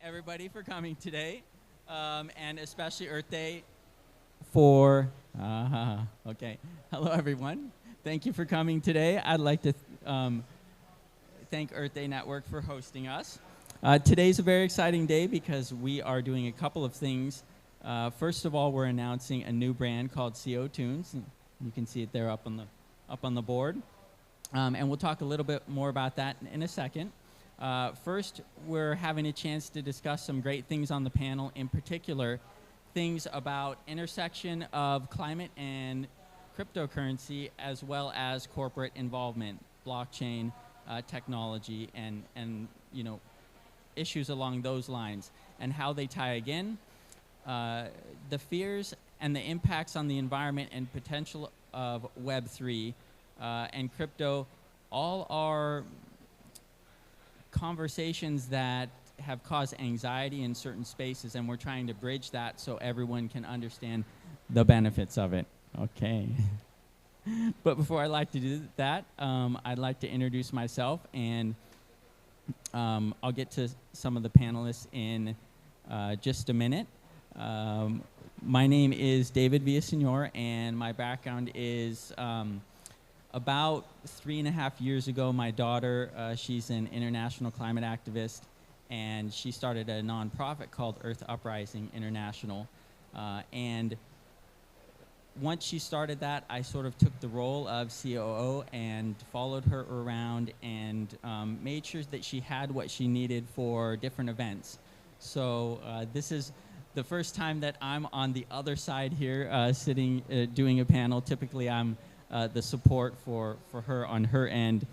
everybody for coming today, and especially Earth Day for. Okay. Hello, everyone. Thank you for coming today. I'd like to thank Earth Day Network for hosting us. Today's a very exciting day because we are doing a couple of things. First of all, we're announcing a new brand called CO Tunes. You can see it there up on the board, and we'll talk a little bit more about that in a second. First, we're having a chance to discuss some great things on the panel, in particular, things about intersection of climate and cryptocurrency, as well as corporate involvement, blockchain technology, and issues along those lines, and how they tie again, the fears and the impacts on the environment and potential of Web3 and crypto, all are conversations that have caused anxiety in certain spaces, and we're trying to bridge that so everyone can understand the benefits of it. Okay. But before I like to do that, I'd like to introduce myself, and I'll get to some of the panelists in just a minute. My name is David Villasenor, and my background is about 3.5 years ago, my daughter, she's an international climate activist, and she started a nonprofit called Earth Uprising International. And once she started that, I sort of took the role of COO and followed her around and made sure that she had what she needed for different events. So this is the first time that I'm on the other side here, sitting, doing a panel. Typically, I'm the support for her on her end.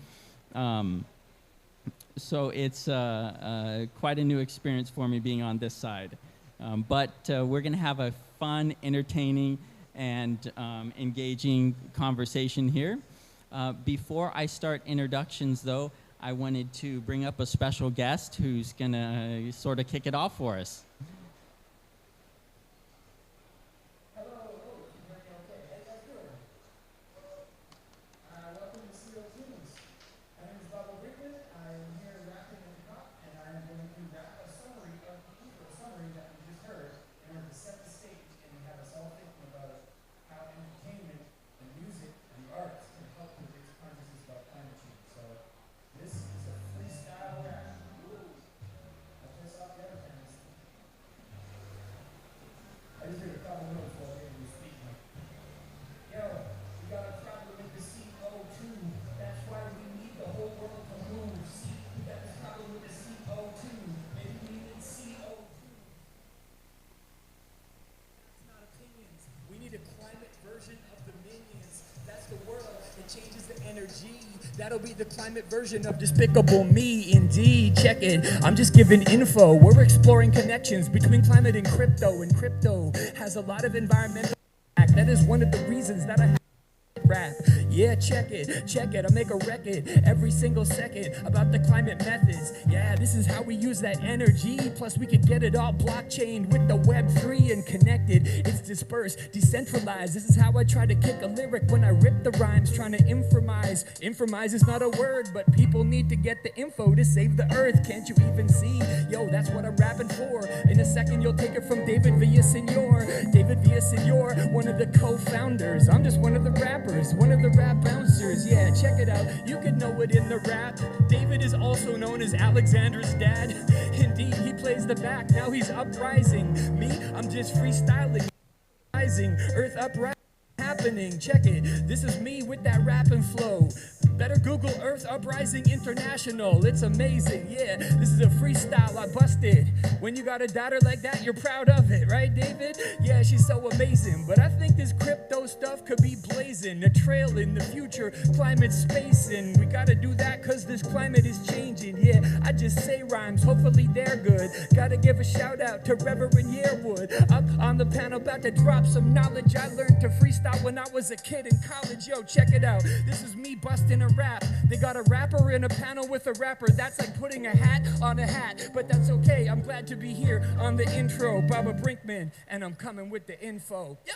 So it's quite a new experience for me being on this side. But we're going to have a fun, entertaining, and engaging conversation here. Before I start introductions, though, I wanted to bring up a special guest who's going to sort of kick it off for us. That'll be the climate version of Despicable Me, indeed. Check it. I'm just giving info. We're exploring connections between climate and crypto has a lot of environmental impact. That is one of the reasons that I have rap. Yeah, check it. I make a record every single second about the climate methods. Yeah, this is how we use that energy. Plus, we could get it all blockchain with the Web3 and connected. It's dispersed, decentralized. This is how I try to kick a lyric when I rip the rhymes, trying to informize. Informize is not a word, but people need to get the info to save the earth. Can't you even see? Yo, that's what I'm rapping for. In a second, you'll take it from David Villasenor. David Villasenor, one of the co-founders. I'm just one of the rappers, one of the rap bouncers. Yeah, check it out. You could know it in the rap. David is also known as Alexander's dad. Indeed, he plays the back. Now he's uprising. Me, I'm just freestyling. Earth uprising happening. Check it. This is me with that rapping flow. Better Google Earth Uprising International. It's amazing, yeah. This is a freestyle I busted. When you got a daughter like that, you're proud of it, right, David? Yeah, she's so amazing. But I think this crypto stuff could be blazing. A trail in the future, climate spacing. We gotta do that cause this climate is changing. Yeah, I just say rhymes, hopefully they're good. Gotta give a shout out to Reverend Yearwood. Up on the panel, about to drop some knowledge I learned to freestyle when I was a kid in college. Yo, check it out. This is me busting a rap. They got a rapper in a panel with a rapper. That's like putting a hat on a hat. But that's okay. I'm glad to be here on the intro. Baba Brinkman, and I'm coming with the info. Yeah.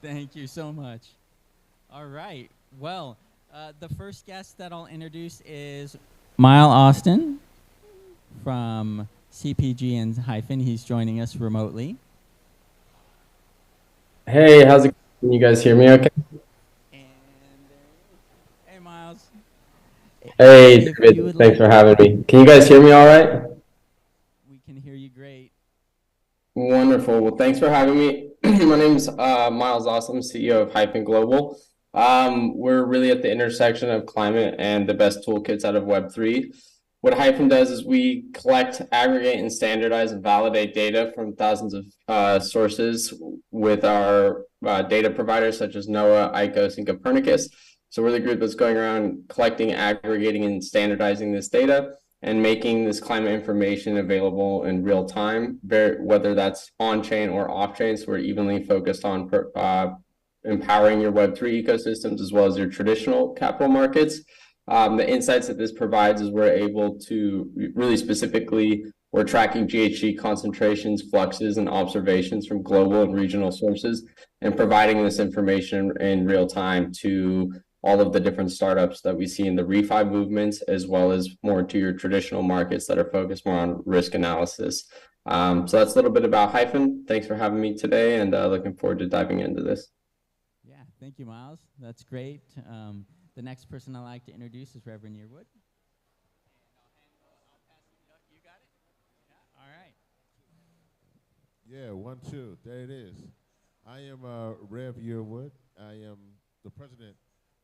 Thank you so much. All right. Well, the first guest that I'll introduce is Mile Austin from CPG and Hyphen. He's joining us remotely. Hey, how's it going? Can you guys hear me okay? And hey, Miles. Hey, If you David, would thanks like, for having me. Can you guys hear me all right? we can hear you great. Wonderful. Well, thanks for having me. My name's Miles Awesome, CEO of Hyphen Global. We're really at the intersection of climate and the best toolkits out of Web3. What Hyphen does is we collect, aggregate, and standardize and validate data from thousands of sources with our data providers such as NOAA, ICOS, and Copernicus. So we're the group that's going around collecting, aggregating, and standardizing this data and making this climate information available in real time, whether that's on chain or off chain. So we're evenly focused on empowering your Web3 ecosystems as well as your traditional capital markets. The insights that this provides is we're able to really specifically, we're tracking GHG concentrations, fluxes, and observations from global and regional sources and providing this information in real time to all of the different startups that we see in the refi movements, as well as more to your traditional markets that are focused more on risk analysis. So that's a little bit about Hyphen. Thanks for having me today, and looking forward to diving into this. Yeah, thank you, Miles. That's great. The next person I'd like to introduce is Reverend Yearwood. You got it? Yeah, all right. Yeah, 1, 2. There it is. I am Rev Yearwood. I am the president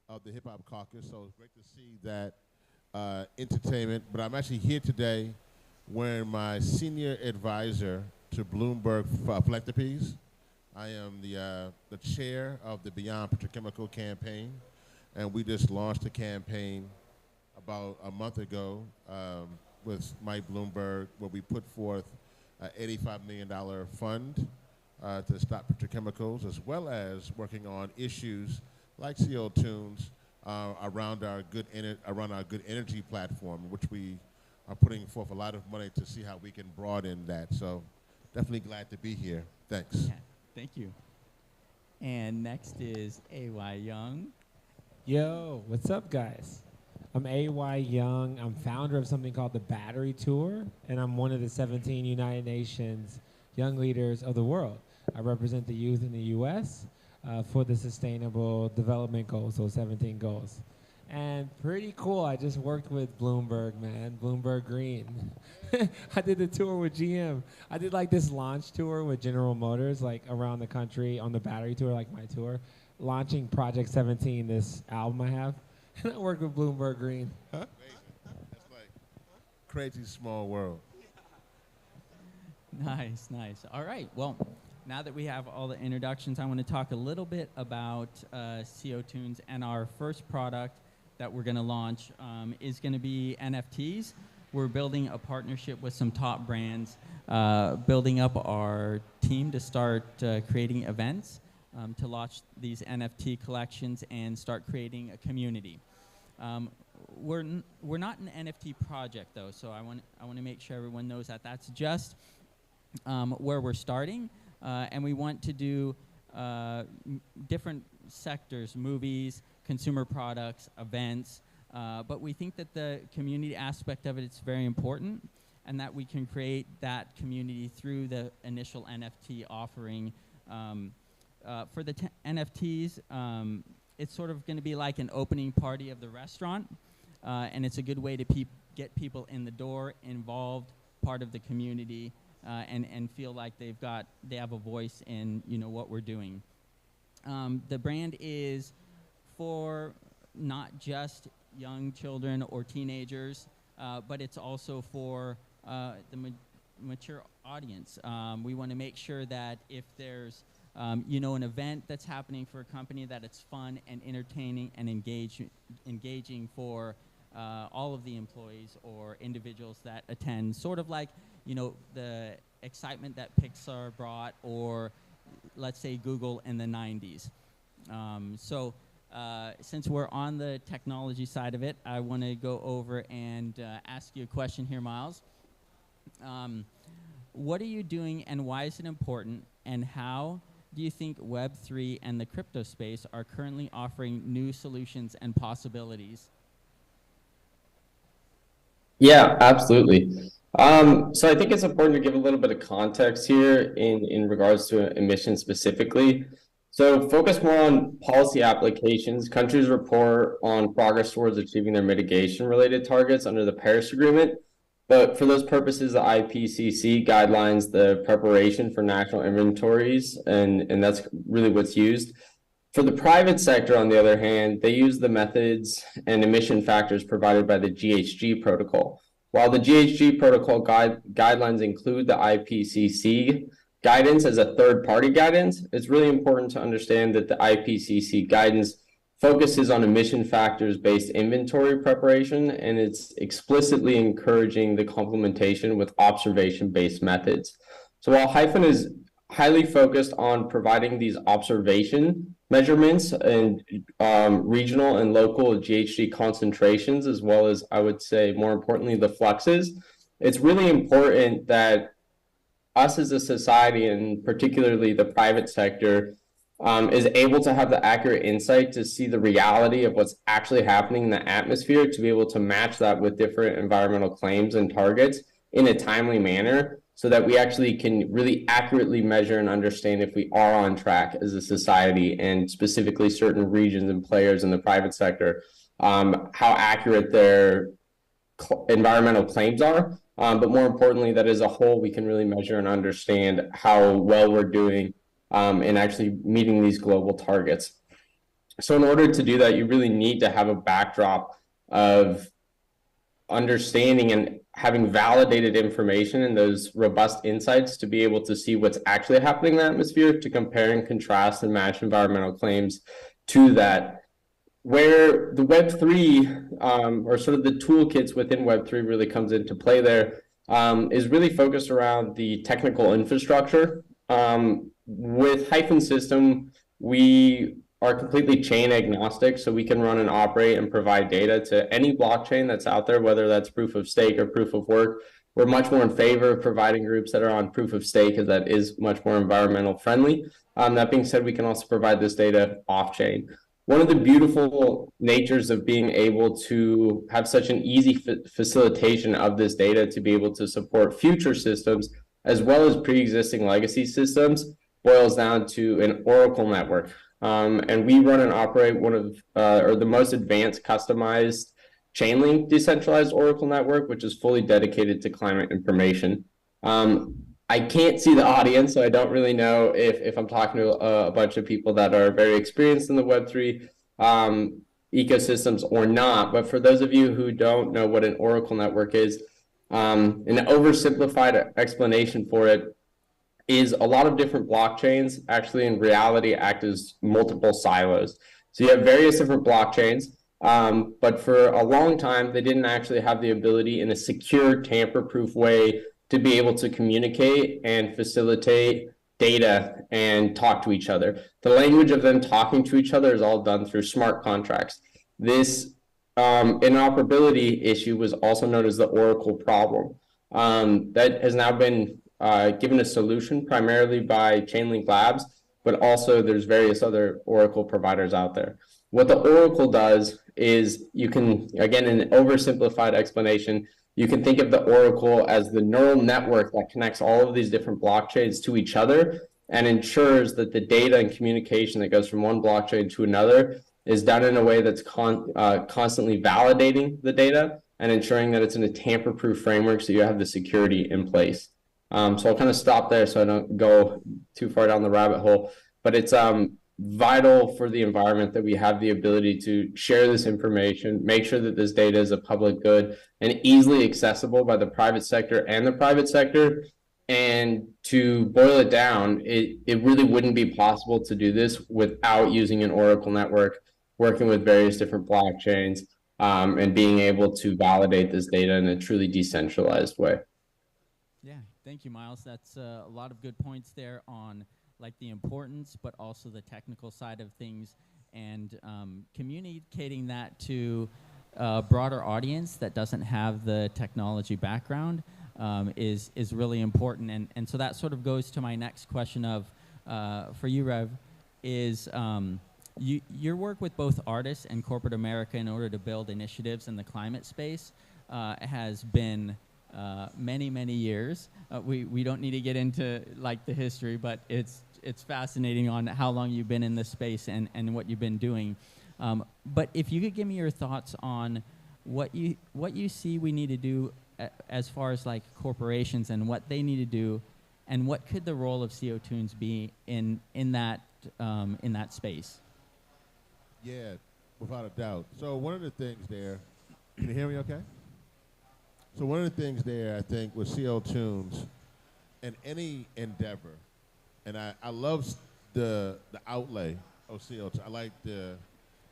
of the Hip Hop Caucus, so it's great to see that entertainment. But I'm actually here today wearing my senior advisor to Bloomberg Philanthropies. I am the chair of the Beyond Petrochemical campaign, and we just launched a campaign about a month ago with Mike Bloomberg, where we put forth an $85 million fund to stop petrochemicals, as well as working on issues like CO Tunes around our good energy platform, which we are putting forth a lot of money to see how we can broaden that. So definitely glad to be here. Thanks. Yeah, thank you. And next is A.Y. Young. Yo, what's up, guys? I'm A.Y. Young. I'm founder of something called the Battery Tour, and I'm one of the 17 United Nations Young Leaders of the World. I represent the youth in the U.S. For the Sustainable Development Goals, those 17 goals. And pretty cool, I just worked with Bloomberg, man, Bloomberg Green. I did the tour with GM. I did like this launch tour with General Motors, like around the country on the Battery Tour, like my tour, launching Project 17, this album I have. And I worked with Bloomberg Green. Amazing. That's like crazy small world. Nice, nice. All right, well, now that we have all the introductions, I want to talk a little bit about CO Tunes, and our first product that we're going to launch is going to be NFTs. We're building a partnership with some top brands, building up our team to start creating events, to launch these NFT collections and start creating a community. We're not an NFT project though, so I want to make sure everyone knows that that's just where we're starting. And we want to do different sectors, movies, consumer products, events, but we think that the community aspect of it is very important, and that we can create that community through the initial NFT offering. For the NFTs, it's sort of going to be like an opening party of the restaurant, and it's a good way to get people in the door, involved, part of the community, and feel like they have a voice in what we're doing. The brand is for not just young children or teenagers, but it's also for the mature audience. We want to make sure that if there's an event that's happening for a company, that it's fun and entertaining and engaging for all of the employees or individuals that attend, sort of like the excitement that Pixar brought, or let's say Google in the 90s. Since we're on the technology side of it, I want to go over and ask you a question here, Miles. What are you doing, and why is it important, and how do you think Web3 and the crypto space are currently offering new solutions and possibilities? Yeah, absolutely. So I think it's important to give a little bit of context here in regards to emissions specifically. So focus more on policy applications. Countries report on progress towards achieving their mitigation related targets under the Paris Agreement. But for those purposes, the IPCC guidelines the preparation for national inventories, and that's really what's used. For the private sector, on the other hand, they use the methods and emission factors provided by the GHG protocol. While the GHG protocol guidelines include the IPCC guidance as a third-party guidance, it's really important to understand that the IPCC guidance focuses on emission factors-based inventory preparation, and it's explicitly encouraging the complementation with observation-based methods. So while Hyphen is highly focused on providing these observation measurements and regional and local GHG concentrations, as well as, I would say, more importantly, the fluxes, it's really important that us as a society, and particularly the private sector, is able to have the accurate insight to see the reality of what's actually happening in the atmosphere, to be able to match that with different environmental claims and targets in a timely manner, so that we actually can really accurately measure and understand if we are on track as a society, and specifically certain regions and players in the private sector, how accurate their environmental claims are. But more importantly, that as a whole, we can really measure and understand how well we're doing in actually meeting these global targets. So in order to do that, you really need to have a backdrop of understanding and having validated information and those robust insights to be able to see what's actually happening in the atmosphere, to compare and contrast and match environmental claims to that. Where the Web3 or sort of the toolkits within Web3 really comes into play there is really focused around the technical infrastructure. With Hyphen System, we are completely chain agnostic, so we can run and operate and provide data to any blockchain that's out there, whether that's proof of stake or proof of work. We're much more in favor of providing groups that are on proof of stake, as that is much more environmental friendly. That being said, we can also provide this data off-chain. One of the beautiful natures of being able to have such an easy facilitation of this data to be able to support future systems, as well as pre-existing legacy systems, boils down to an Oracle network. And we run and operate one of, or the most advanced customized Chainlink decentralized Oracle network, which is fully dedicated to climate information. I can't see the audience, so I don't really know if I'm talking to a bunch of people that are very experienced in the Web3 ecosystems or not. But for those of you who don't know what an Oracle network is, an oversimplified explanation for it is a lot of different blockchains actually in reality act as multiple silos. So you have various different blockchains, but for a long time, they didn't actually have the ability in a secure, tamper-proof way to be able to communicate and facilitate data and talk to each other. The language of them talking to each other is all done through smart contracts. This interoperability issue was also known as the Oracle problem. That has now been given a solution primarily by Chainlink Labs, but also there's various other Oracle providers out there. What the Oracle does is you can, again, in an oversimplified explanation, you can think of the Oracle as the neural network that connects all of these different blockchains to each other and ensures that the data and communication that goes from one blockchain to another is done in a way that's constantly validating the data and ensuring that it's in a tamper-proof framework so you have the security in place. So I'll kind of stop there so I don't go too far down the rabbit hole, but it's vital for the environment that we have the ability to share this information, make sure that this data is a public good and easily accessible by the private sector and the private sector. And to boil it down, it really wouldn't be possible to do this without using an Oracle network, working with various different blockchains, and being able to validate this data in a truly decentralized way. Yeah, thank you, Miles. That's a lot of good points there on like the importance, but also the technical side of things, and communicating that to a broader audience that doesn't have the technology background is really important. And so that sort of goes to my next question of for you, Rev, is your work with both artists and corporate America in order to build initiatives in the climate space has been many, many years. We don't need to get into like the history, but it's fascinating on how long you've been in this space and what you've been doing. But if you could give me your thoughts on what you see we need to do as far as like corporations and what they need to do, and what could the role of CO Tunes be in that space? Yeah, without a doubt. So one of the things there, can you hear me okay? So one of the things there, I think, with CO Tunes and any endeavor, and I love the outlay of CO Tunes. I like the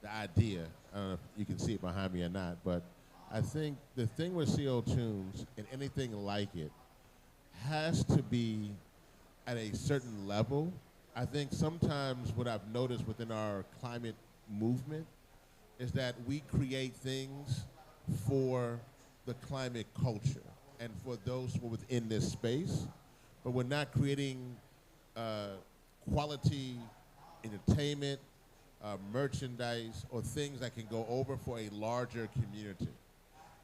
idea. I don't know if you can see it behind me or not, but I think the thing with CO Tunes and anything like it has to be at a certain level. I think sometimes what I've noticed within our climate movement is that we create things for the climate culture and for those who are within this space, but we're not creating quality entertainment, merchandise, or things that can go over for a larger community.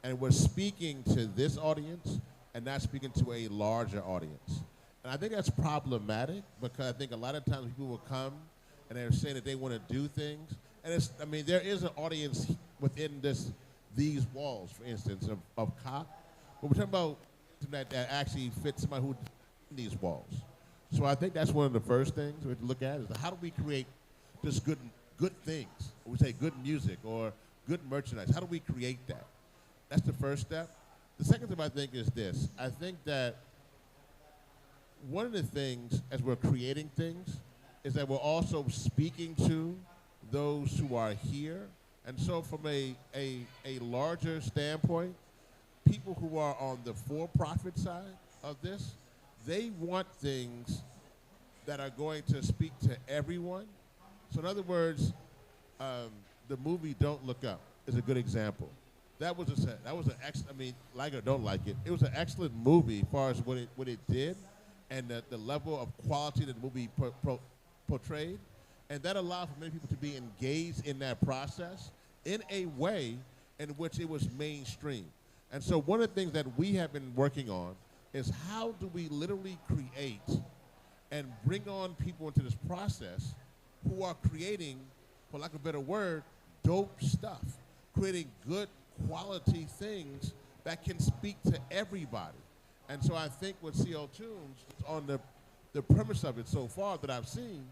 And we're speaking to this audience and not speaking to a larger audience. And I think that's problematic because I think a lot of times people will come and they're saying that they want to do things. And there is an audience within these walls, for instance, of COP. But we're talking about that actually fits somebody who's in these walls. So I think that's one of the first things we have to look at is how do we create just good things? We say good music or good merchandise. How do we create that? That's the first step. The second thing I think is this. I think that one of the things as we're creating things is that we're also speaking to those who are here. And so from a larger standpoint, people who are on the for-profit side of this, they want things that are going to speak to everyone. So in other words, the movie Don't Look Up is a good example. That was like it or don't like it, it was an excellent movie as far as what it did and the level of quality that the movie portrayed. And that allowed for many people to be engaged in that process in a way in which it was mainstream. And so one of the things that we have been working on is how do we literally create and bring on people into this process who are creating, for lack of a better word, dope stuff, creating good quality things that can speak to everybody. And so I think with CO Tunes, on the premise of it so far that I've seen,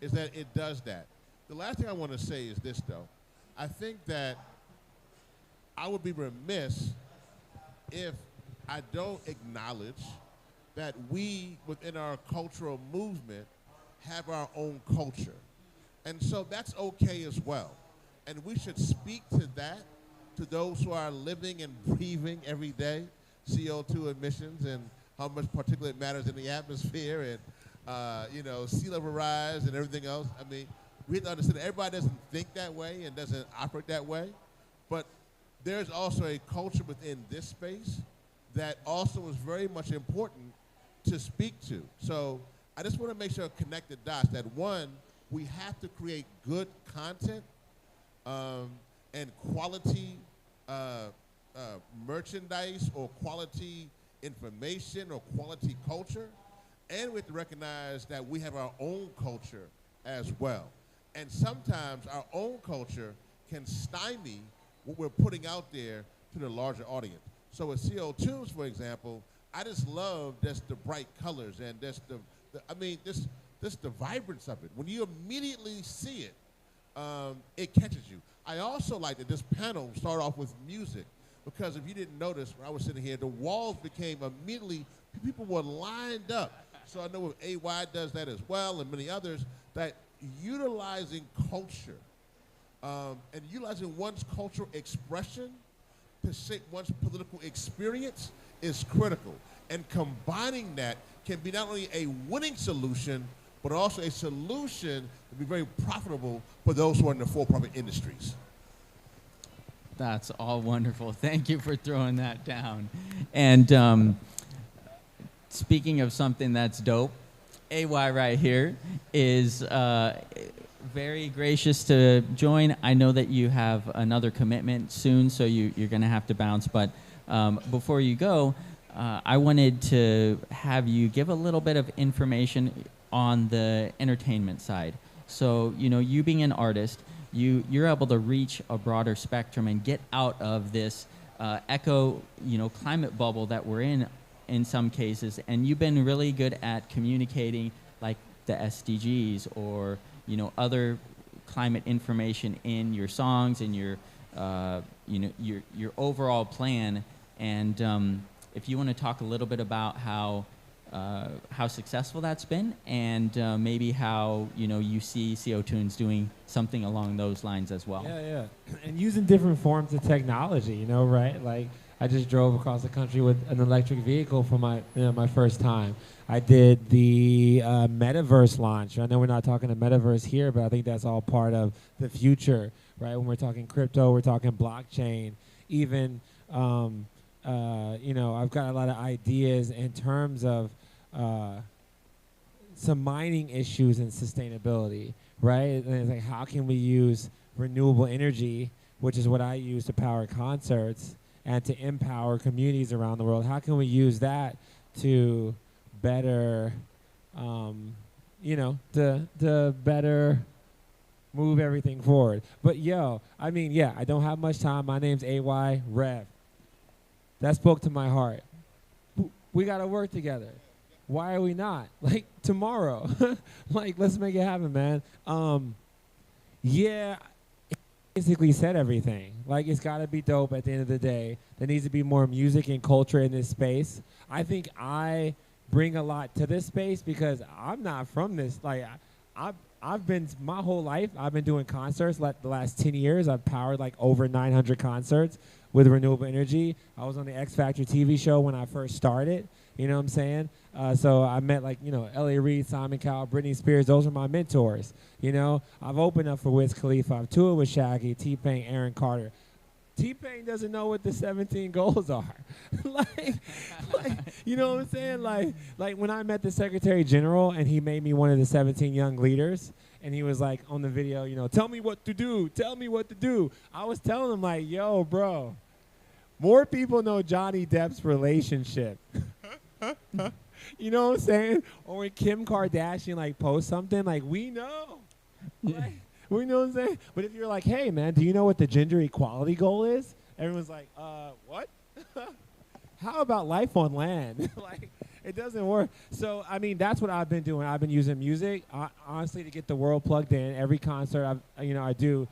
is that it does that. The last thing I want to say is this, though. I think that I would be remiss if I don't acknowledge that we, within our cultural movement, have our own culture. And so that's okay as well. And we should speak to that, to those who are living and breathing every day, CO2 emissions and how much particulate matters in the atmosphere and sea level rise and everything else. I mean, we have to understand that everybody doesn't think that way and doesn't operate that way. But there's also a culture within this space that also is very much important to speak to. So I just want to make sure I connect the dots that one, we have to create good content and quality merchandise or quality information or quality culture. And we have to recognize that we have our own culture as well. And sometimes our own culture can stymie what we're putting out there to the larger audience. So with CO Tunes, for example, I just love just the bright colors and just the vibrance of it. When you immediately see it, it catches you. I also like that this panel started off with music because if you didn't notice, when I was sitting here, the walls became immediately, people were lined up. So I know if AY does that as well and many others, that utilizing culture and utilizing one's cultural expression to shape one's political experience is critical. And combining that can be not only a winning solution, but also a solution to be very profitable for those who are in the for-profit industries. That's all wonderful. Thank you for throwing that down. And speaking of something that's dope, AY right here is very gracious to join. I know that you have another commitment soon, so you're going to have to bounce. But before you go, I wanted to have you give a little bit of information on the entertainment side. So, you being an artist, you're able to reach a broader spectrum and get out of this echo, climate bubble that we're in some cases. And you've been really good at communicating like the SDGs or, other climate information in your songs and your overall plan. And if you want to talk a little bit about how successful that's been, and maybe how you see CO Tunes doing something along those lines as well. Yeah, and using different forms of technology, right? Like I just drove across the country with an electric vehicle for my first time. I did the metaverse launch. I know we're not talking the metaverse here, but I think that's all part of the future, right? When we're talking crypto, we're talking blockchain, even. I've got a lot of ideas in terms of some mining issues and sustainability, right? And it's like, how can we use renewable energy, which is what I use to power concerts and to empower communities around the world? How can we use that to better, to better move everything forward? But I don't have much time. My name's AY Rev. That spoke to my heart. We got to work together. Why are we not? Like, tomorrow. Like, let's make it happen, man. Basically said everything. Like, it's got to be dope at the end of the day. There needs to be more music and culture in this space. I think I bring a lot to this space because I'm not from this. Like, I've been, my whole life, I've been doing concerts. The last 10 years, I've powered like over 900 concerts with renewable energy. I was on the X Factor TV show when I first started. You know what I'm saying? So I met L.A. Reid, Simon Cowell, Britney Spears. Those are my mentors. I've opened up for Wiz Khalifa. I've toured with Shaggy, T-Pain, Aaron Carter. T-Pain doesn't know what the 17 goals are. like, you know what I'm saying? Like when I met the Secretary General and he made me one of the 17 young leaders, and he was like on the video, tell me what to do, tell me what to do. I was telling him like, yo, bro, more people know Johnny Depp's relationship. You know what I'm saying? Or when Kim Kardashian posts something, we know. We know what I'm saying? But if you're like, hey, man, do you know what the gender equality goal is? Everyone's like, what? How about life on land? It doesn't work. So, that's what I've been doing. I've been using music, honestly, to get the world plugged in. Every concert I do,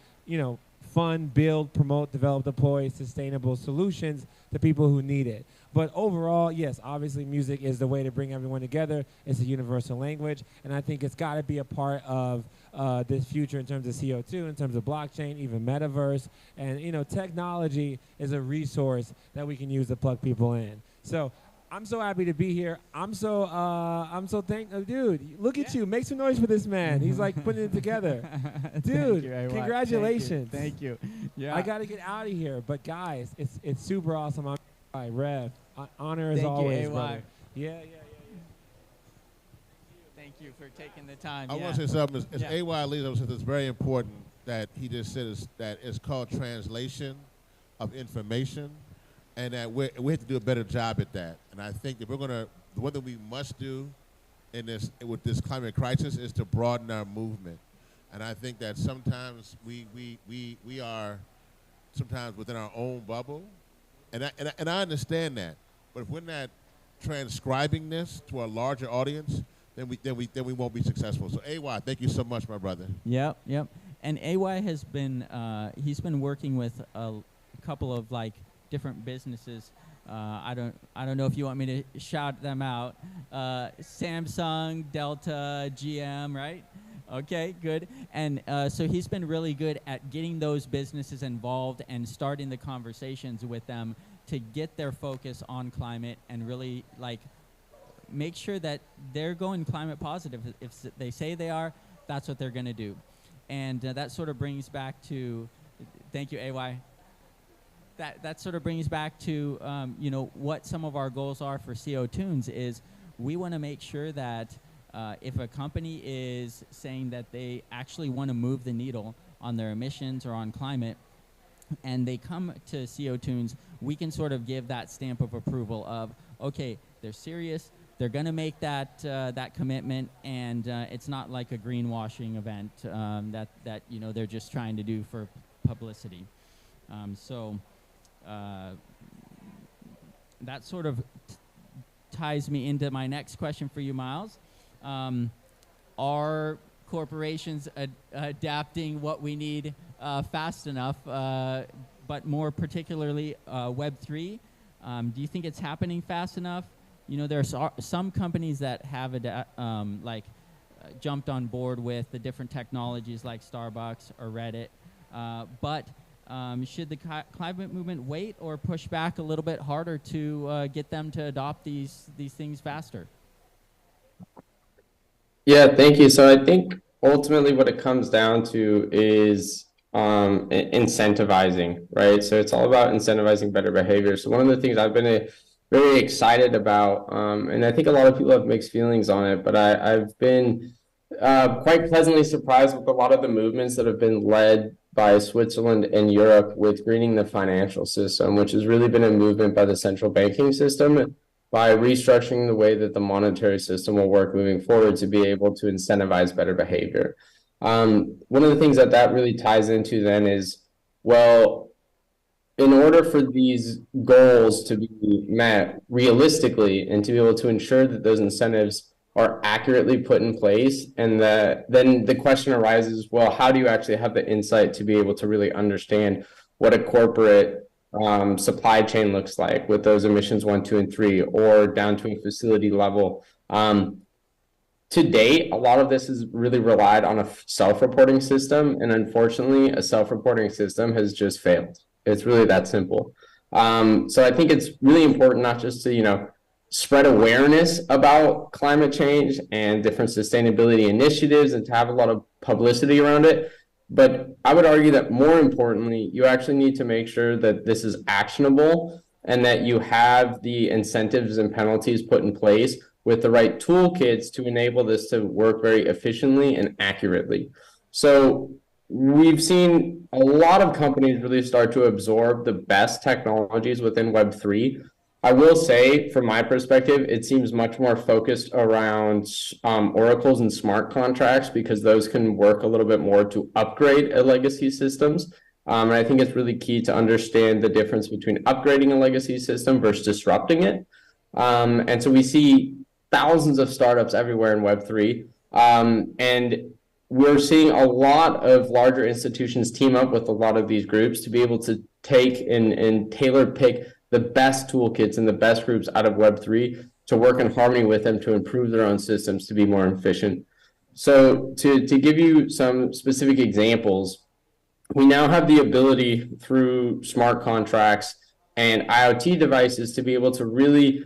fund, build, promote, develop, deploy sustainable solutions to people who need it. But overall, yes, obviously music is the way to bring everyone together. It's a universal language, and I think it's got to be a part of this future in terms of CO2, in terms of blockchain, even metaverse. And, technology is a resource that we can use to plug people in. So I'm so happy to be here. I'm so thankful. Dude, look at you. Make some noise for this man. He's putting it together. Dude, congratulations. Thank you. Yeah. I got to get out of here. But guys, it's super awesome. I'm Rev. Honor as Thank always, you, brother. Yeah. Thank you for taking the time. I want to say something. As AY leader, it's very important that he just said that it's called translation of information, and that we have to do a better job at that. And I think that one thing we must do with this climate crisis is to broaden our movement. And I think that sometimes we are sometimes within our own bubble, and I understand that. But if we're not transcribing this to a larger audience, then we won't be successful. So AY, thank you so much, my brother. Yep. And AY has been he's been working with a couple of different businesses. I don't know if you want me to shout them out. Samsung, Delta, GM, right? Okay, good. And so he's been really good at getting those businesses involved and starting the conversations with them to get their focus on climate and really make sure that they're going climate positive. If they say they are, that's what they're going to do. And that sort of brings back to, thank you, AY. That sort of brings back to, what some of our goals are for CO Tunes is we want to make sure that if a company is saying that they actually want to move the needle on their emissions or on climate, and they come to CO Tunes, we can sort of give that stamp of approval of, okay, they're serious, they're going to make that that commitment, and it's not like a greenwashing event that you know they're just trying to do for publicity. So that sort of ties me into my next question for you, Miles. Are corporations adapting what we need fast enough, but more particularly Web3? Do you think it's happening fast enough? You know, there's some companies that have jumped on board with the different technologies like Starbucks or Reddit, but should the climate movement wait or push back a little bit harder to get them to adopt these things faster? Yeah, thank you. So I think ultimately what it comes down to is incentivizing, right? So it's all about incentivizing better behavior. So one of the things I've been very excited about, and I think a lot of people have mixed feelings on it, but I've been quite pleasantly surprised with a lot of the movements that have been led by Switzerland and Europe with greening the financial system, which has really been a movement by the central banking system by restructuring the way that the monetary system will work moving forward to be able to incentivize better behavior. One of the things that really ties into then is, well, in order for these goals to be met realistically and to be able to ensure that those incentives are accurately put in place, and then the question arises, well, how do you actually have the insight to be able to really understand what a corporate supply chain looks like with those emissions 1, 2, and 3, or down to a facility level? To date, a lot of this has really relied on a self-reporting system, and unfortunately, a self-reporting system has just failed. It's really that simple. So I think it's really important not just to, spread awareness about climate change and different sustainability initiatives and to have a lot of publicity around it, but I would argue that more importantly, you actually need to make sure that this is actionable and that you have the incentives and penalties put in place with the right toolkits to enable this to work very efficiently and accurately. So we've seen a lot of companies really start to absorb the best technologies within Web3. I will say, from my perspective, it seems much more focused around oracles and smart contracts, because those can work a little bit more to upgrade a legacy systems. And I think it's really key to understand the difference between upgrading a legacy system versus disrupting it. And so we see thousands of startups everywhere in Web3. And we're seeing a lot of larger institutions team up with a lot of these groups to be able to take and tailor pick the best toolkits and the best groups out of Web3 to work in harmony with them to improve their own systems to be more efficient. So to give you some specific examples, we now have the ability through smart contracts and IoT devices to be able to really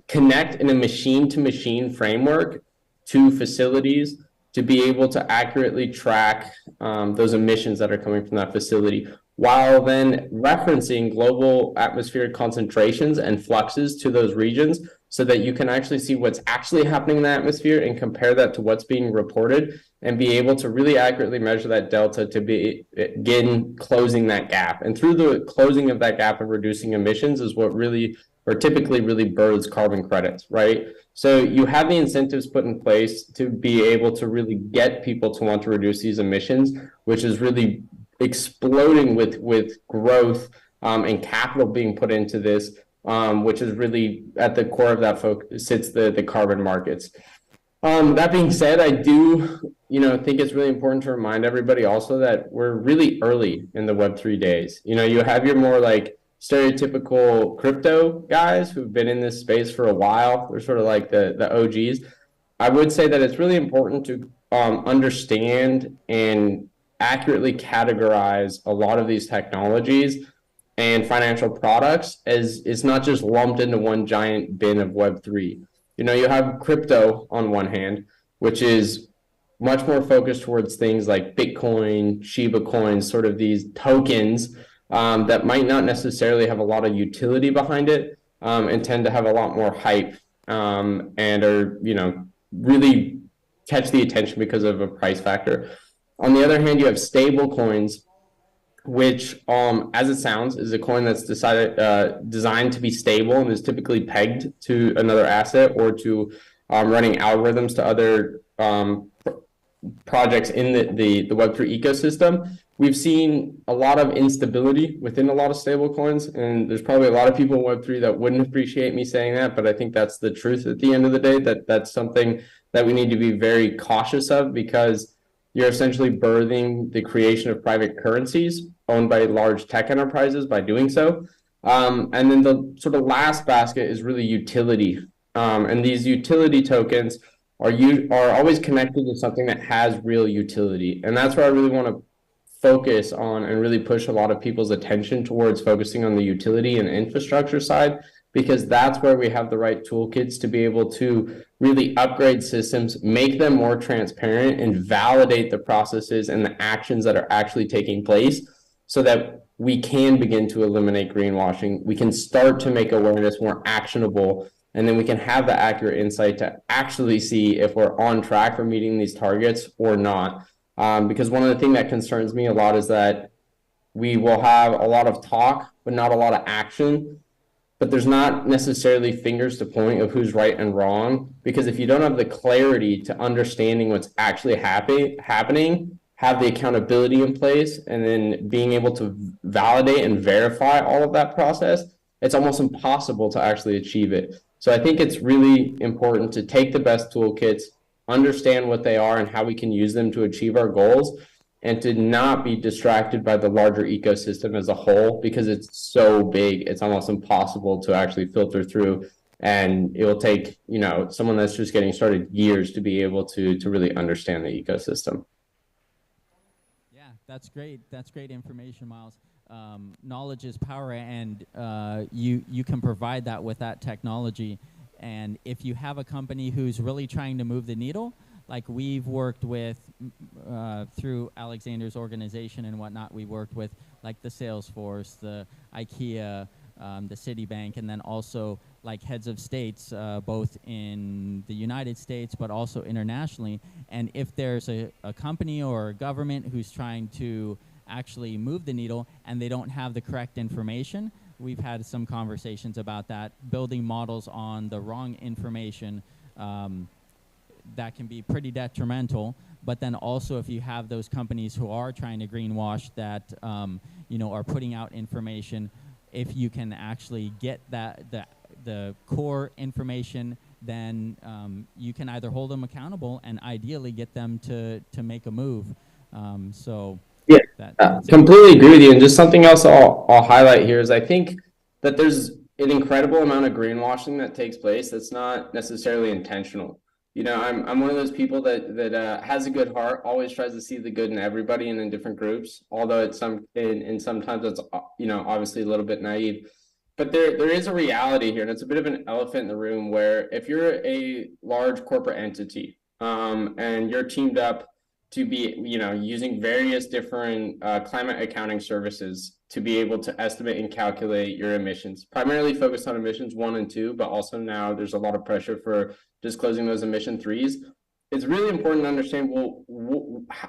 connect in a machine-to-machine framework to facilities to be able to accurately track those emissions that are coming from that facility, while then referencing global atmospheric concentrations and fluxes to those regions so that you can actually see what's actually happening in the atmosphere and compare that to what's being reported and be able to really accurately measure that delta to begin closing that gap. And through the closing of that gap and reducing emissions is what really, or typically really births carbon credits, right? So you have the incentives put in place to be able to really get people to want to reduce these emissions, which is really exploding with growth and capital being put into this, which is really at the core of that focus sits the carbon markets. That being said, I do think it's really important to remind everybody also that we're really early in the Web3 days. You have your more like stereotypical crypto guys who've been in this space for a while. They're sort of like the OGs. I would say that it's really important to understand and accurately categorize a lot of these technologies and financial products as it's not just lumped into one giant bin of Web3. You have crypto on one hand, which is much more focused towards things like Bitcoin, Shiba coins, sort of these tokens that might not necessarily have a lot of utility behind it and tend to have a lot more hype and are, really catch the attention because of a price factor. On the other hand, you have stable coins, which, as it sounds, is a coin that's designed to be stable and is typically pegged to another asset or to running algorithms to other projects in the Web3 ecosystem. We've seen a lot of instability within a lot of stable coins, and there's probably a lot of people in Web3 that wouldn't appreciate me saying that, but I think that's the truth at the end of the day, that's something that we need to be very cautious of, because you're essentially birthing the creation of private currencies owned by large tech enterprises by doing so. And then the sort of last basket is really utility. And these utility tokens are always connected to something that has real utility. And that's where I really want to focus on and really push a lot of people's attention towards focusing on the utility and infrastructure side, because that's where we have the right toolkits to be able to really upgrade systems, make them more transparent, and validate the processes and the actions that are actually taking place, so that we can begin to eliminate greenwashing. We can start to make awareness more actionable, and then we can have the accurate insight to actually see if we're on track for meeting these targets or not. Because one of the things that concerns me a lot is that we will have a lot of talk, but not a lot of action. But there's not necessarily fingers to point of who's right and wrong, because if you don't have the clarity to understanding what's actually happening, have the accountability in place, and then being able to validate and verify all of that process, it's almost impossible to actually achieve it. So I think it's really important to take the best toolkits, understand what they are and how we can use them to achieve our goals, and to not be distracted by the larger ecosystem as a whole, because it's so big, it's almost impossible to actually filter through. And it will take, someone that's just getting started years to be able to really understand the ecosystem. Yeah, that's great. That's great information, Miles. Knowledge is power, and you can provide that with that technology. And if you have a company who's really trying to move the needle, like we've worked with through Alexander's organization and whatnot, we worked with like the Salesforce, the IKEA, the Citibank, and then also like heads of states, both in the United States, but also internationally. And if there's a company or a government who's trying to actually move the needle and they don't have the correct information, we've had some conversations about that, building models on the wrong information, that can be pretty detrimental. But then also, if you have those companies who are trying to greenwash that, are putting out information, if you can actually get the core information, then you can either hold them accountable and ideally get them to make a move. Yeah, completely agree with you. And just something else I'll highlight here is I think that there's an incredible amount of greenwashing that takes place that's not necessarily intentional. I'm one of those people that has a good heart, always tries to see the good in everybody and in different groups, although sometimes it's obviously a little bit naive. But there is a reality here, and it's a bit of an elephant in the room, where if you're a large corporate entity and you're teamed up to be using various different climate accounting services to be able to estimate and calculate your emissions, primarily focused on emissions 1 and 2, but also now there's a lot of pressure for disclosing those emission 3s. It's really important to understand,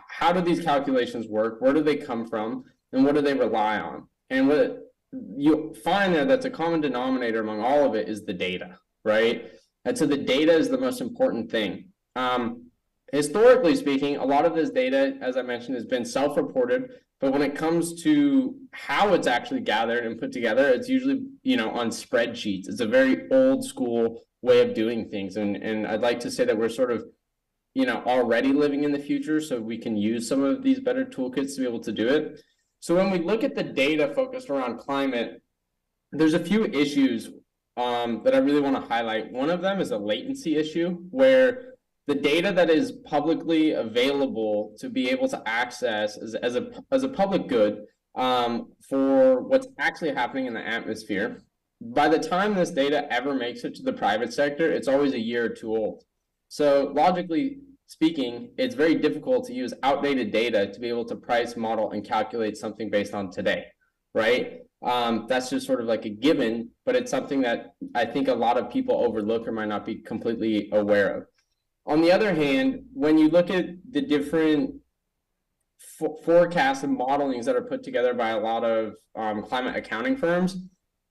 how do these calculations work? Where do they come from? And what do they rely on? And what you find there that's a common denominator among all of it is the data, right? And so the data is the most important thing. Historically speaking, a lot of this data, as I mentioned, has been self-reported, but when it comes to how it's actually gathered and put together, it's usually, on spreadsheets. It's a very old school way of doing things. And I'd like to say that we're sort of, already living in the future, so we can use some of these better toolkits to be able to do it. So when we look at the data focused around climate, there's a few issues that I really want to highlight. One of them is a latency issue, where the data that is publicly available to be able to access as a public good for what's actually happening in the atmosphere, by the time this data ever makes it to the private sector, it's always a year or two old. So logically speaking, it's very difficult to use outdated data to be able to price, model, and calculate something based on today, right? That's just sort of like a given, but it's something that I think a lot of people overlook or might not be completely aware of. On the other hand, when you look at the different forecasts and modelings that are put together by a lot of climate accounting firms,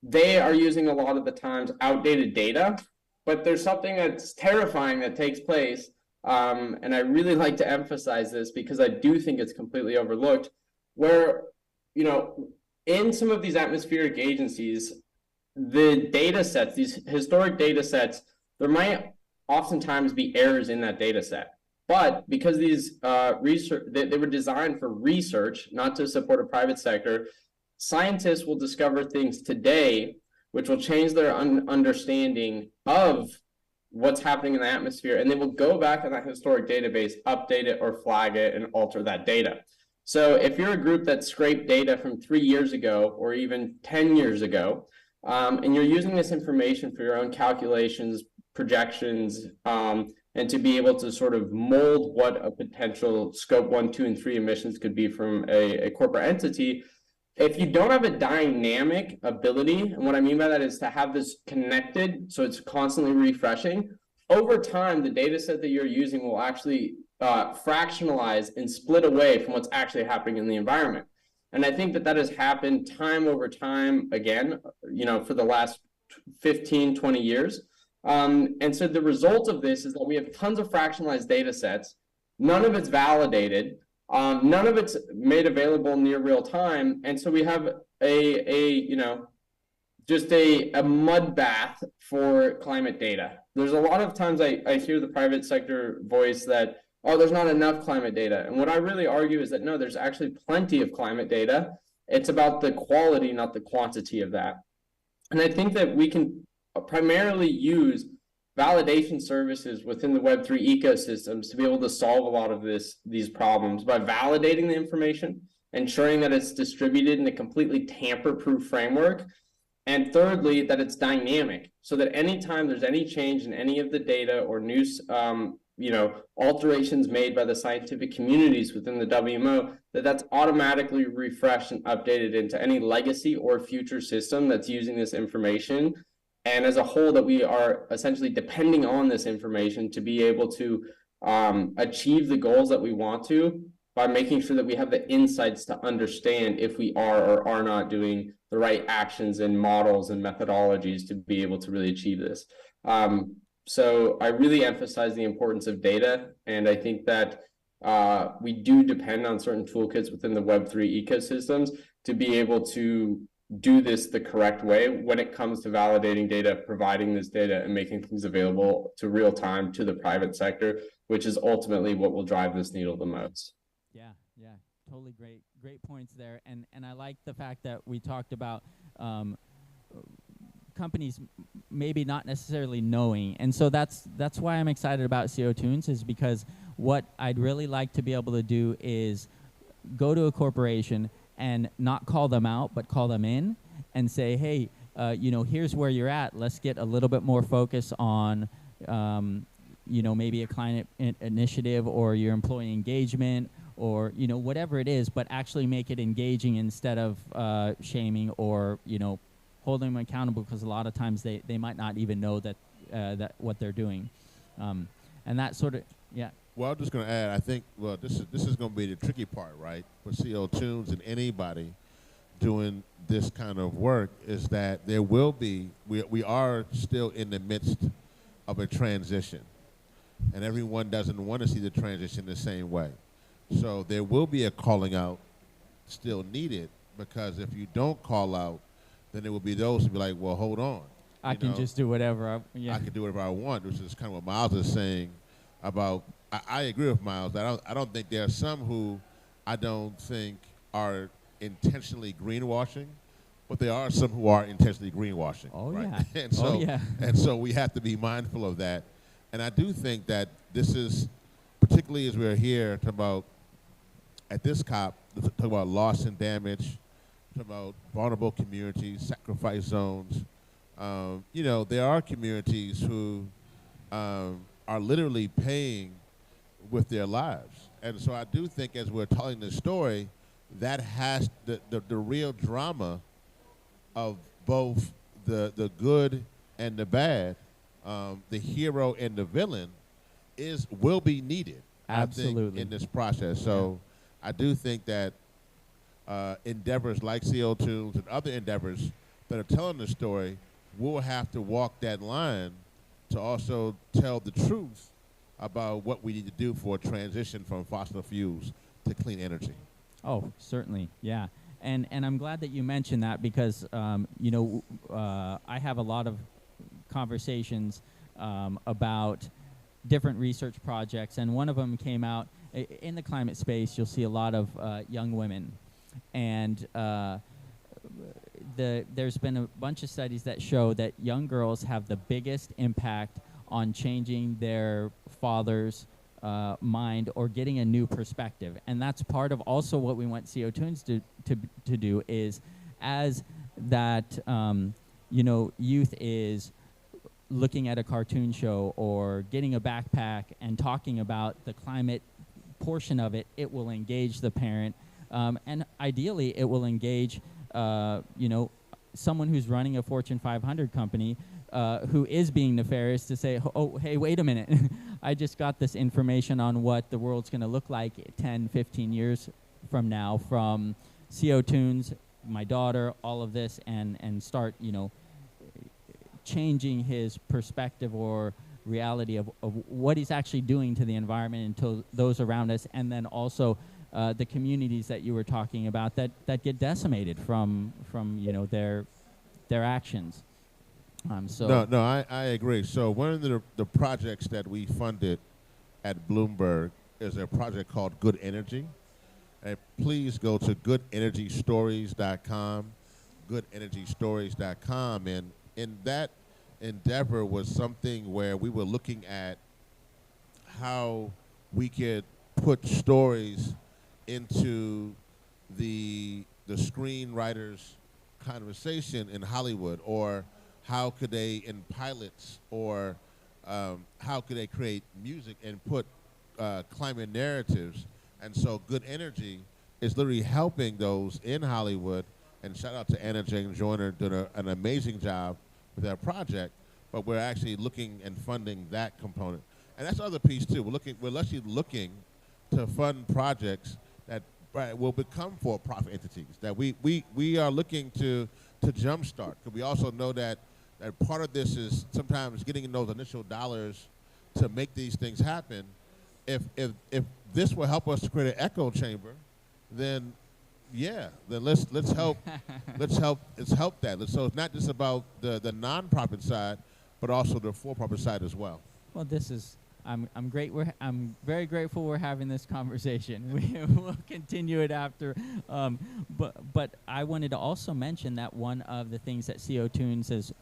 they are using a lot of the times outdated data. But there's something that's terrifying that takes place, and I really like to emphasize this because I do think it's completely overlooked, where, you know, in some of these atmospheric agencies, the data sets, these historic data sets, there might oftentimes be errors in that data set. But because these research, they were designed for research, not to support a private sector, scientists will discover things today which will change their understanding of what's happening in the atmosphere, and they will go back in that historic database, update it or flag it and alter that data. So if you're a group that scraped data from 3 years ago or even 10 years ago, and you're using this information for your own calculations, projections, and to be able to sort of mold what a potential scope 1, 2, and 3 emissions could be from a corporate entity, if you don't have a dynamic ability, and what I mean by that is to have this connected so it's constantly refreshing, over time, the data set that you're using will actually fractionalize and split away from what's actually happening in the environment. And I think that has happened time over time again, you know, for the last 15, 20 years. And so the result of this is that we have tons of fractionalized data sets. None of it's validated. None of it's made available near real time. And so we have you know, just a mud bath for climate data. There's a lot of times I hear the private sector voice that, oh, there's not enough climate data. And what I really argue is that no, there's actually plenty of climate data. It's about the quality, not the quantity of that. And I think that we can primarily use validation services within the Web3 ecosystems to be able to solve a lot of these problems by validating the information, ensuring that it's distributed in a completely tamper-proof framework, and thirdly, that it's dynamic, so that anytime there's any change in any of the data or new you know, alterations made by the scientific communities within the WMO, that's automatically refreshed and updated into any legacy or future system that's using this information. And as a whole, that we are essentially depending on this information to be able to achieve the goals that we want to, by making sure that we have the insights to understand if we are or are not doing the right actions and models and methodologies to be able to really achieve this. So I really emphasize the importance of data, and I think that we do depend on certain toolkits within the Web3 ecosystems to be able to do this the correct way when it comes to validating data, providing this data, and making things available to real time to the private sector, which is ultimately what will drive this needle the most. Yeah, totally great points there. And I like the fact that we talked about companies maybe not necessarily knowing. And so that's why I'm excited about CO Tunes, is because what I'd really like to be able to do is go to a corporation and not call them out, but call them in and say, hey, you know, here's where you're at. Let's get a little bit more focus on, you know, maybe a client initiative or your employee engagement, or, you know, whatever it is, but actually make it engaging instead of shaming or, you know, holding them accountable, because a lot of times they might not even know that that what they're doing, and that sort of, yeah. Well, I'm just going to add, I think, well, this is going to be the tricky part, right, for CO Tunes and anybody doing this kind of work, is that there will be, we are still in the midst of a transition, and everyone doesn't want to see the transition the same way. So there will be a calling out still needed, because if you don't call out, then there will be those who be like, well, hold on. I can just do whatever I can do whatever I want, which is kind of what Miles is saying about, I agree with Miles. I don't think there are some who I don't think are intentionally greenwashing, but there are some who are intentionally greenwashing. Oh, right? yeah. And so, oh, yeah. And so we have to be mindful of that. And I do think that this is, particularly as we're here talking about, at this COP, talking about loss and damage, talking about vulnerable communities, sacrifice zones. You know, there are communities who are literally paying with their lives. And so I do think, as we're telling this story, that has the real drama of both the good and the bad, the hero and the villain, will be needed. I think, Absolutely. in this process. So I do think that endeavors like CO Tunes and other endeavors that are telling the story will have to walk that line to also tell the truth about what we need to do for a transition from fossil fuels to clean energy. Oh, certainly, yeah. And I'm glad that you mentioned that because, you know, I have a lot of conversations about different research projects, and one of them came out in the climate space. You'll see a lot of young women, and there's been a bunch of studies that show that young girls have the biggest impact on changing their father's mind or getting a new perspective. And that's part of also what we want CO Tunes to do is as that, you know, youth is looking at a cartoon show or getting a backpack and talking about the climate portion of it, it will engage the parent. And ideally, it will engage, you know, someone who's running a Fortune 500 company who is being nefarious to say, oh, hey, wait a minute. I just got this information on what the world's going to look like 10, 15 years from now from CO Tunes, my daughter, all of this, and start, you know, changing his perspective or reality of what he's actually doing to the environment and to those around us, and then also the communities that you were talking about that get decimated from you know their actions. I agree. So one of the projects that we funded at Bloomberg is a project called Good Energy. And please go to goodenergystories.com, goodenergystories.com, and in that endeavor was something where we were looking at how we could put stories into the screenwriters' conversation in Hollywood, or how could they in pilots, or how could they create music and put climate narratives. And so Good Energy is literally helping those in Hollywood, and shout out to Anna Jane Joyner, doing an amazing job with that project, but we're actually looking and funding that component. And that's the other piece too. We're actually looking to fund projects that will become for-profit entities, that we are looking to jumpstart. Because we also know that part of this is sometimes getting in those initial dollars to make these things happen. If this will help us to create an echo chamber, then let's help let's help that. So it's not just about the nonprofit side, but also the for-profit side as well. Well, this is I'm very grateful we're having this conversation. We'll continue it after. But I wanted to also mention that one of the things that CO Tunes is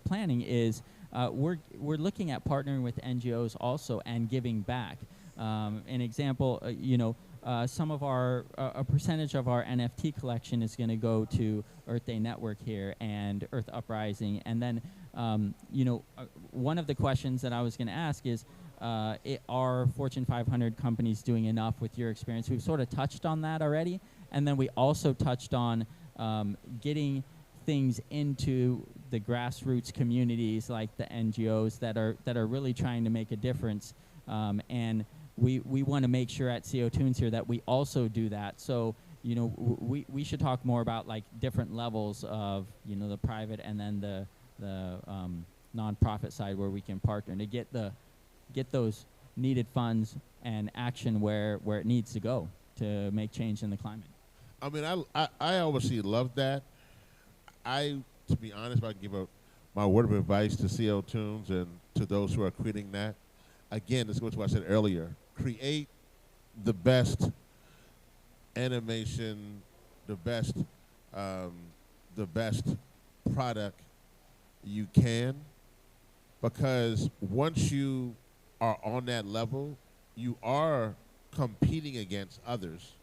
planning is we're looking at partnering with NGOs also and giving back. An example, some of a percentage of our NFT collection is going to go to Earth Day Network here and Earth Uprising. And then, one of the questions that I was going to ask is, are Fortune 500 companies doing enough with your experience? We've sort of touched on that already. And then we also touched on getting things into the grassroots communities like the NGOs that are really trying to make a difference. And we want to make sure at CO Tunes here that we also do that. So, we should talk more about like different levels of, the private and then the nonprofit side where we can partner to get those needed funds and action where it needs to go to make change in the climate. I mean, I obviously love that. To be honest, if I can give my word of advice to CO Tunes and to those who are creating that, again, this goes to what I said earlier. Create the best animation, the best product you can, because once you are on that level, you are competing against others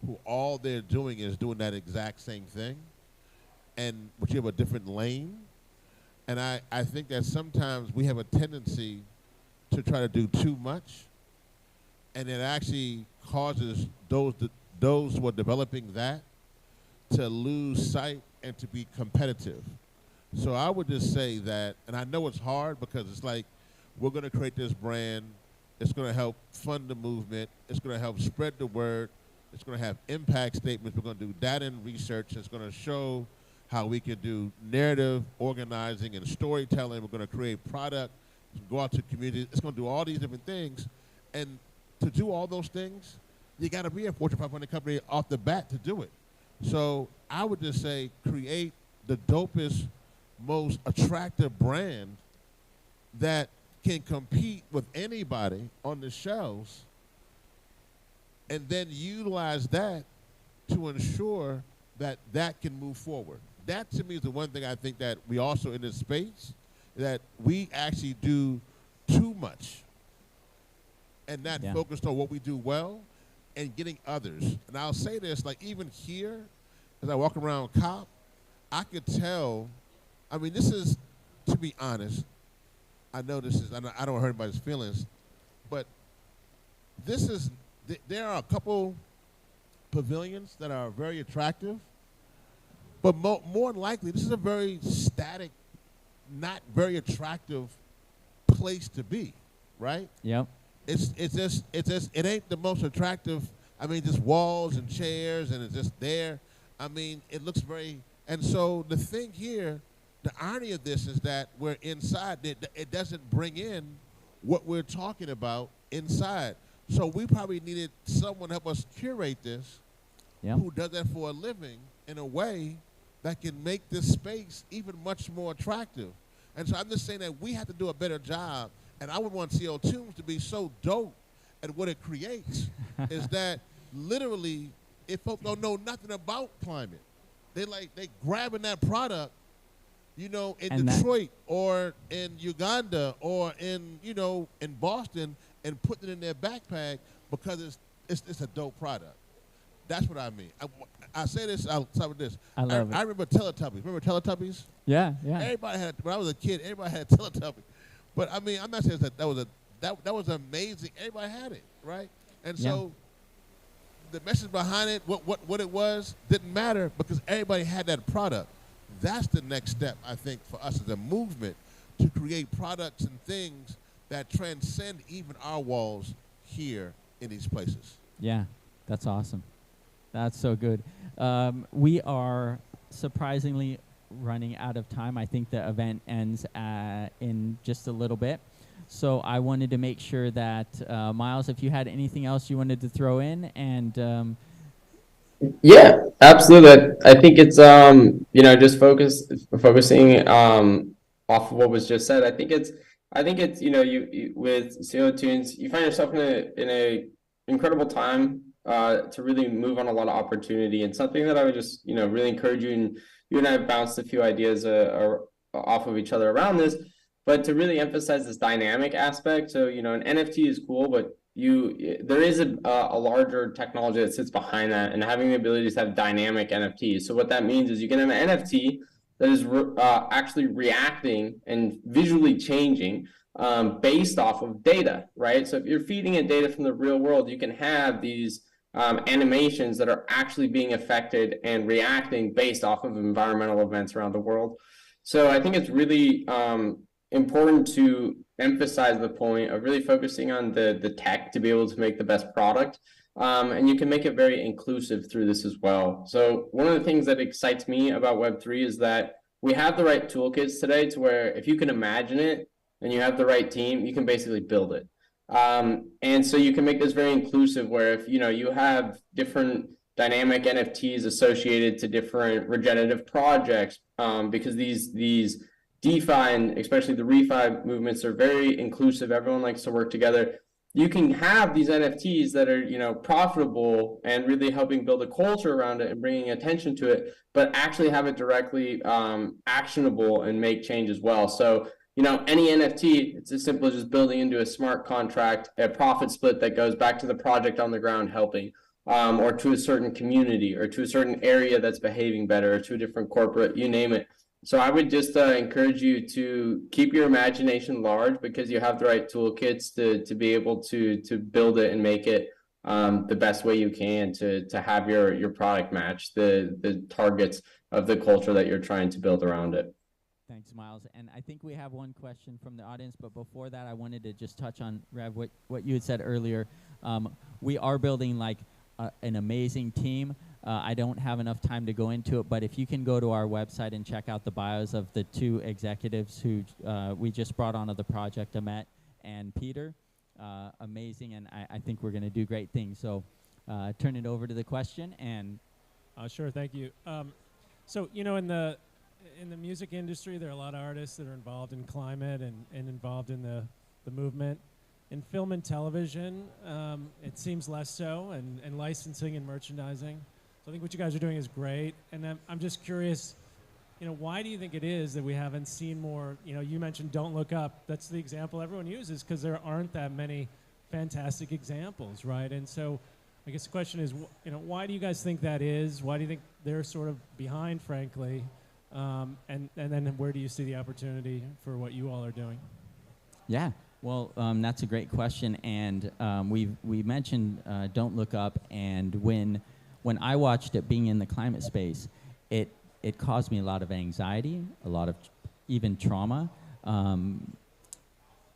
who all they're doing is doing that exact same thing, but you have a different lane. And I think that sometimes we have a tendency to try to do too much, and it actually causes those who are developing that to lose sight and to be competitive. So I would just say that, and I know it's hard because it's like we're going to create this brand. It's going to help fund the movement. It's going to help spread the word. It's going to have impact statements. We're going to do data and research. It's going to show how we can do narrative organizing and storytelling. We're going to create product, go out to communities. It's going to do all these different things. And to do all those things, you got to be a Fortune 500 company off the bat to do it. So I would just say create the dopest, most attractive brand that can compete with anybody on the shelves, and then utilize that to ensure that that can move forward. That to me is the one thing I think that we also in this space, that we actually do too much and not focused on what we do well and getting others. And I'll say this, like even here, as I walk around COP, I could tell, I mean, this is, to be honest, I know this is, I don't hurt anybody's feelings, but this is, there are a couple pavilions that are very attractive, but more than likely, this is a very static, not very attractive place to be, right? Yep. It ain't the most attractive. I mean, just walls and chairs, and it's just there. I mean, it looks very. And so the thing here, the irony of this is that we're inside. It doesn't bring in what we're talking about inside. So we probably needed someone to help us curate this, who does that for a living in a way that can make this space even much more attractive. And so I'm just saying that we have to do a better job. And I would want CO Tunes to be so dope at what it creates is that literally, if folks don't know nothing about climate, they grabbing that product, you know, in And Detroit or in Uganda or in, you know, in Boston and putting it in their backpack because it's a dope product. That's what I mean. I say this, I'll start with this. I love it. I remember Teletubbies. Remember Teletubbies? Yeah. Everybody had, when I was a kid, everybody had Teletubbies. But I mean, I'm not saying that was amazing. Everybody had it, right? And so the message behind it, what it was, didn't matter because everybody had that product. That's the next step, I think, for us as a movement to create products and things that transcend even our walls here in these places. Yeah, that's awesome. That's so good. We are surprisingly running out of time. I think the event ends in just a little bit. So I wanted to make sure that, Miles, if you had anything else you wanted to throw in, and yeah, absolutely. I think it's you know, just focusing off of what was just said. I think it's you know, you with CO Tunes, you find yourself in a incredible time to really move on a lot of opportunity, and something that I would just, you know, really encourage you, and you and I have bounced a few ideas off of each other around this, but to really emphasize this dynamic aspect. So, you know, an NFT is cool, but there is a larger technology that sits behind that, and having the ability to have dynamic NFTs. So what that means is you can have an NFT that is actually reacting and visually changing based off of data, right? So if you're feeding it data from the real world, you can have these animations that are actually being affected and reacting based off of environmental events around the world. So I think it's really important to emphasize the point of really focusing on the tech to be able to make the best product. And you can make it very inclusive through this as well. So one of the things that excites me about Web3 is that we have the right toolkits today to where if you can imagine it and you have the right team, you can basically build it. And so you can make this very inclusive where if, you know, you have different dynamic NFTs associated to different regenerative projects, because these DeFi and especially the ReFi movements are very inclusive. Everyone likes to work together. You can have these NFTs that are, you know, profitable and really helping build a culture around it and bringing attention to it, but actually have it directly actionable and make change as well. So, you know, any NFT, it's as simple as just building into a smart contract, a profit split that goes back to the project on the ground helping, or to a certain community, or to a certain area that's behaving better, or to a different corporate, you name it. So I would just encourage you to keep your imagination large, because you have the right toolkits to be able to build it and make it the best way you can to have your product match the targets of the culture that you're trying to build around it. Thanks, Miles. And I think we have one question from the audience, but before that, I wanted to just touch on, Rev, what you had said earlier. We are building like an amazing team. I don't have enough time to go into it, but if you can go to our website and check out the bios of the two executives who we just brought onto the project, Amet and Peter, amazing, and I think we're going to do great things. So turn it over to the question. And sure, thank you. So, you know, in the music industry, there are a lot of artists that are involved in climate and involved in the movement. In film and television, it seems less so, and licensing and merchandising. So I think what you guys are doing is great. And I'm just curious, you know, why do you think it is that we haven't seen more? You know, you mentioned Don't Look Up. That's the example everyone uses because there aren't that many fantastic examples, right? And so I guess the question is, you know, why do you guys think that is? Why do you think they're sort of behind, frankly? And then where do you see the opportunity for what you all are doing? yeah, well, that's a great question. And we mentioned Don't Look Up, and when I watched it being in the climate space, it caused me a lot of anxiety, a lot of even trauma.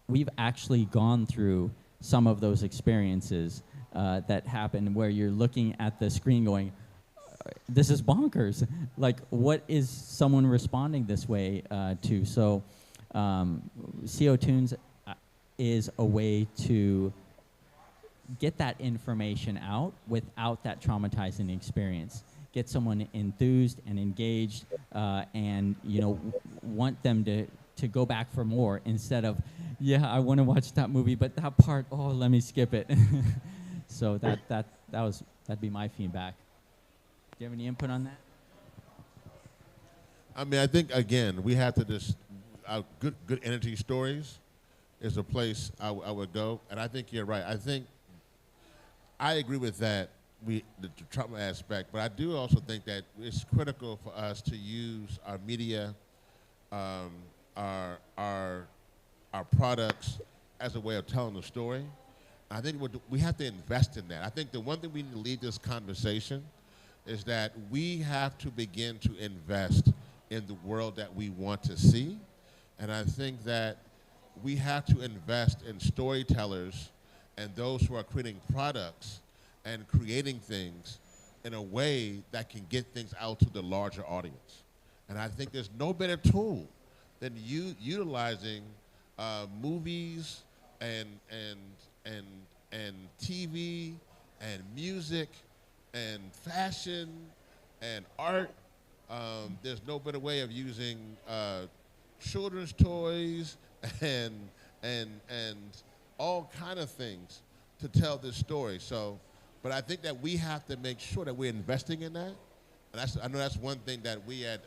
We've actually gone through some of those experiences that happen where you're looking at the screen going, this is bonkers. Like, what is someone responding this way to? So CO Tunes is a way to get that information out without that traumatizing experience. Get someone enthused and engaged, and you know, want them to go back for more instead of, yeah, I want to watch that movie, but that part, oh, let me skip it. So that'd be my feedback. Do you have any input on that? I mean, I think again we have to just good energy stories is a place I would go, and I think you're right. I think I agree with that. The trauma aspect, but I do also think that it's critical for us to use our media, our products as a way of telling the story. I think we have to invest in that. I think the one thing we need to leave this conversation is that we have to begin to invest in the world that we want to see, and I think that we have to invest in storytellers and those who are creating products and creating things in a way that can get things out to the larger audience. And I think there's no better tool than utilizing movies and TV and music and fashion and art. There's no better way of using children's toys and all kind of things to tell this story. So, but I think that we have to make sure that we're investing in that. And I know that's one thing that we at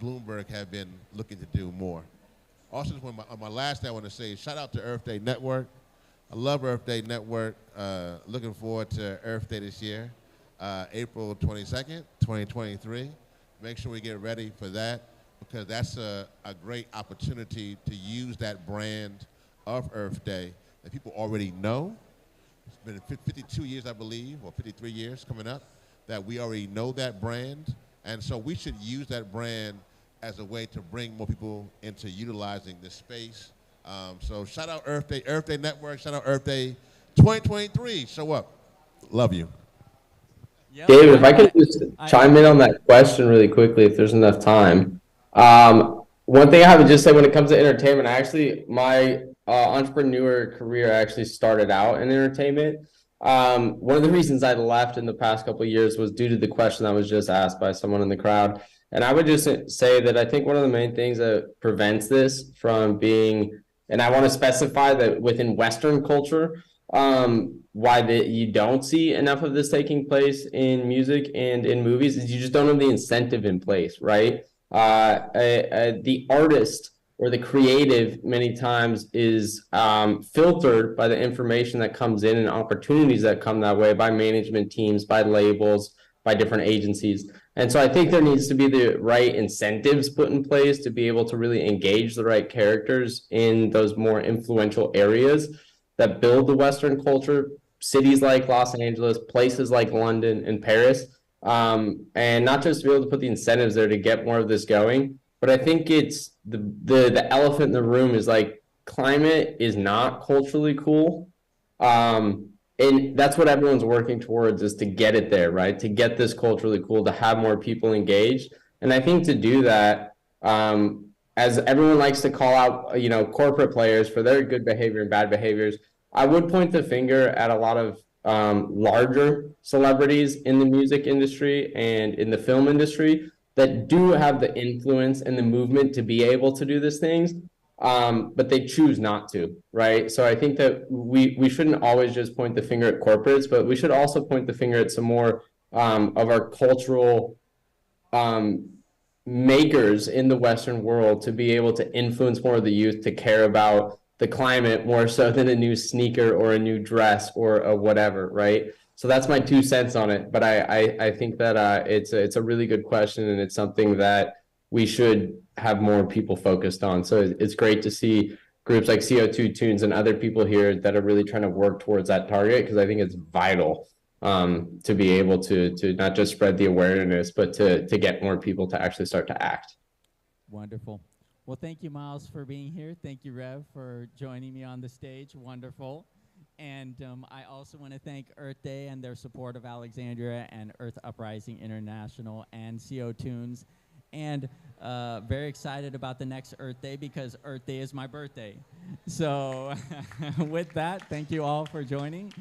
Bloomberg have been looking to do more. Also, on my last day, I want to say shout out to Earth Day Network. I love Earth Day Network. Looking forward to Earth Day this year, April 22nd, 2023. Make sure we get ready for that because that's a great opportunity to use that brand of Earth Day that people already know. It's been 52 years, I believe, or 53 years coming up, that we already know that brand. And so we should use that brand as a way to bring more people into utilizing this space. So shout out Earth Day Network, shout out Earth Day 2023. Show up. Love you. Yep. David, if I could just chime in on that question really quickly, if there's enough time. One thing I would just say when it comes to entertainment, my entrepreneur career actually started out in entertainment. One of the reasons I left in the past couple of years was due to the question that was just asked by someone in the crowd. And I would just say that I think one of the main things that prevents this from being, and I want to specify that within Western culture, why you don't see enough of this taking place in music and in movies is you just don't have the incentive in place, right? The artist or the creative many times is filtered by the information that comes in and opportunities that come that way by management teams, by labels, by different agencies. And so I think there needs to be the right incentives put in place to be able to really engage the right characters in those more influential areas that build the Western culture, cities like Los Angeles, places like London and Paris, and not just to be able to put the incentives there to get more of this going, but I think it's the elephant in the room is like climate is not culturally cool. And that's what everyone's working towards, is to get it there, right? To get this culturally cool, to have more people engaged. And I think to do that, as everyone likes to call out, corporate players for their good behavior and bad behaviors, I would point the finger at a lot of larger celebrities in the music industry and in the film industry that do have the influence and the movement to be able to do these things, but they choose not to, right? So I think that we shouldn't always just point the finger at corporates, but we should also point the finger at some more of our cultural makers in the Western world to be able to influence more of the youth to care about the climate more so than a new sneaker or a new dress or a whatever, right? So that's my 2 cents on it. But I think that it's a really good question, and it's something that we should have more people focused on. So it's great to see groups like CO2 Tunes and other people here that are really trying to work towards that target, because I think it's vital to be able to not just spread the awareness, but to get more people to actually start to act. Wonderful. Well, thank you, Miles, for being here. Thank you, Rev, for joining me on the stage. Wonderful. And I also want to thank Earth Day and their support of Alexandria and Earth Uprising International and CO Tunes. And very excited about the next Earth Day, because Earth Day is my birthday. So with that, thank you all for joining.